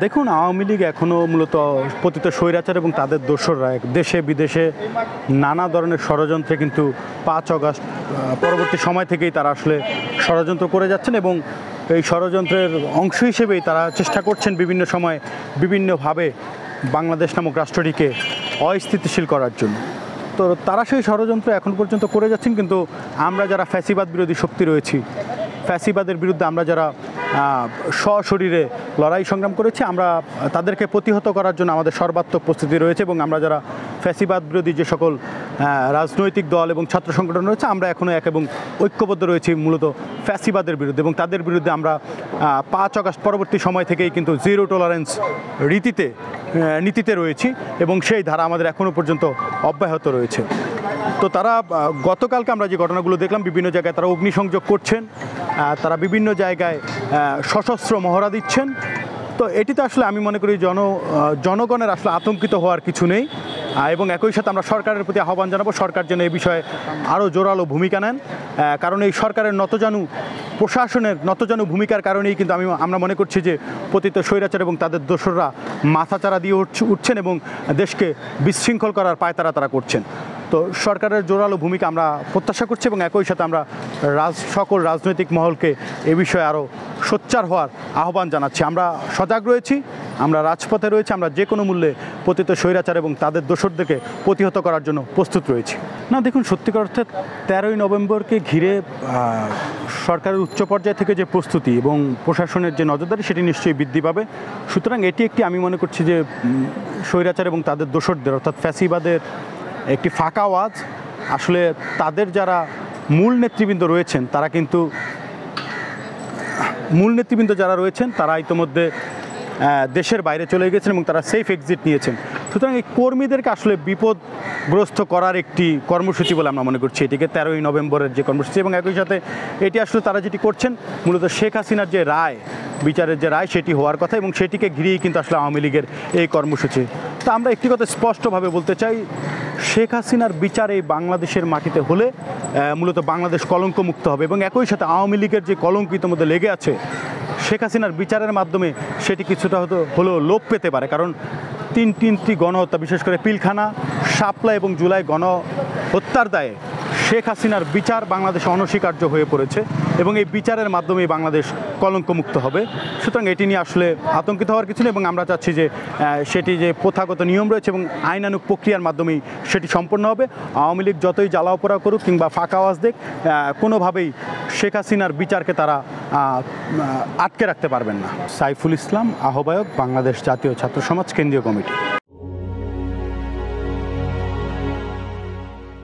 দেখুন, আওয়ামী লীগ এখনও মূলত পতিত স্বৈরাচার এবং তাদের দোসররা দেশে বিদেশে নানা ধরনের ষড়যন্ত্রে কিন্তু 5 আগস্ট পরবর্তী সময় থেকেই তারা আসলে ষড়যন্ত্র করে যাচ্ছেন এবং এই ষড়যন্ত্রের অংশ হিসেবেই তারা চেষ্টা করছেন বিভিন্ন সময় বিভিন্নভাবে বাংলাদেশ নামক রাষ্ট্রটিকে অস্থিতিশীল করার জন্য। তো তারা সেই ষড়যন্ত্র এখন পর্যন্ত করে যাচ্ছেন, কিন্তু আমরা যারা ফ্যাসিবাদ বিরোধী শক্তি রয়েছি, ফ্যাসিবাদের বিরুদ্ধে আমরা যারা সশরীরে লড়াই সংগ্রাম করেছি, আমরা তাদেরকে প্রতিহত করার জন্য আমাদের সর্বাত্মক প্রস্তুতি রয়েছে এবং আমরা যারা ফ্যাসিবাদ বিরোধী যে সকল রাজনৈতিক দল এবং ছাত্র সংগঠন রয়েছে, আমরা এখনও এক এবং ঐক্যবদ্ধ রয়েছি মূলত ফ্যাসিবাদের বিরুদ্ধে এবং তাদের বিরুদ্ধে আমরা 5 আগস্ট পরবর্তী সময় থেকেই কিন্তু জিরো টলারেন্স নীতিতে রয়েছি এবং সেই ধারা আমাদের এখনও পর্যন্ত অব্যাহত রয়েছে। তো তারা গতকালকে আমরা যে ঘটনাগুলো দেখলাম, বিভিন্ন জায়গায় তারা অগ্নিসংযোগ করছেন, তারা বিভিন্ন জায়গায় সশস্ত্র মহড়া দিচ্ছেন। তো এটিতে আসলে আমি মনে করি জনগণের আসলে আতঙ্কিত হওয়ার কিছু নেই এবং একই সাথে আমরা সরকারের প্রতি আহ্বান জানাবো সরকার যেন এই বিষয়ে আরও জোরালো ভূমিকা নেন, কারণ এই সরকারের প্রশাসনের নতজানু ভূমিকার কারণেই কিন্তু আমরা মনে করছি যে পতিত স্বৈরাচার এবং তাদের দোসররা মাথাচাড়া দিয়ে উঠছেন এবং দেশকে বিশৃঙ্খল করার পায়তারা তারা করছেন। তো সরকারের জোরালো ভূমিকা আমরা প্রত্যাশা করছি এবং একই সাথে আমরা সকল রাজনৈতিক মহলকে এ বিষয়ে আরও সোচ্চার হওয়ার আহ্বান জানাচ্ছি। আমরা সজাগ রয়েছি, আমরা রাজপথে রয়েছি, আমরা যে কোনো মূল্যে পতিত স্বৈরাচার এবং তাদের দোসরদেরকে প্রতিহত করার জন্য প্রস্তুত রয়েছি। না, দেখুন, সত্যিকার অর্থে 13ই নভেম্বরকে ঘিরে সরকারের উচ্চ পর্যায় থেকে যে প্রস্তুতি এবং প্রশাসনের যে নজরদারি সেটি নিশ্চয়ই বৃদ্ধি পাবে। সুতরাং এটি একটি, আমি মনে করছি যে স্বৈরাচার এবং তাদের দোসরদের অর্থাৎ ফ্যাসিবাদের একটি ফাঁকা আওয়াজ। আসলে তাদের যারা মূল নেতৃবৃন্দ রয়েছেন যারা রয়েছেন তারা ইতিমধ্যে দেশের বাইরে চলে গেছেন এবং তারা সেফ এক্সিট নিয়েছেন। সুতরাং এই কর্মীদেরকে আসলে বিপদগ্রস্ত করার একটি কর্মসূচি বলে আমরা মনে করছি এটিকে, 13ই নভেম্বরের যে কর্মসূচি, এবং একই সাথে এটি আসলে তারা যেটি করছেন মূলত শেখ হাসিনার যে বিচারের যে রায় সেটি হওয়ার কথা এবং সেটিকে ঘিরেই কিন্তু আসলে আওয়ামী লীগের এই কর্মসূচি। তা আমরা একটি কথা স্পষ্টভাবে বলতে চাই, শেখ হাসিনার বিচার এই বাংলাদেশের মাটিতে হলে মূলত বাংলাদেশ কলঙ্কমুক্ত হবে এবং একই সাথে আওয়ামী লীগের যে কলঙ্ক ইতিমধ্যে লেগে আছে, শেখ হাসিনার বিচারের মাধ্যমে সেটি কিছুটা হলেও লোপ পেতে পারে। কারণ তিনটি গণহত্যা, বিশেষ করে পিলখানা, শাপলা এবং জুলাই গণহত্যার দায়ে শেখ হাসিনার বিচার বাংলাদেশে অনস্বীকার্য হয়ে পড়েছে এবং এই বিচারের মাধ্যমেই বাংলাদেশ কলঙ্কমুক্ত হবে। সুতরাং এটি নিয়ে আসলে আতঙ্কিত হওয়ার কিছু নেই এবং আমরা চাচ্ছি যে সেটি যে প্রথাগত নিয়ম রয়েছে এবং আইনানুগ প্রক্রিয়ার মাধ্যমেই সেটি সম্পন্ন হবে। আওয়ামী লীগ যতই জ্বালাওপোড়া করুক কিংবা ফাঁকা আওয়াজ দেখ, কোনোভাবেই শেখ হাসিনার বিচারকে তারা আটকে রাখতে পারবেন না। সাইফুল ইসলাম, আহ্বায়ক, বাংলাদেশ জাতীয় ছাত্র সমাজ কেন্দ্রীয় কমিটি।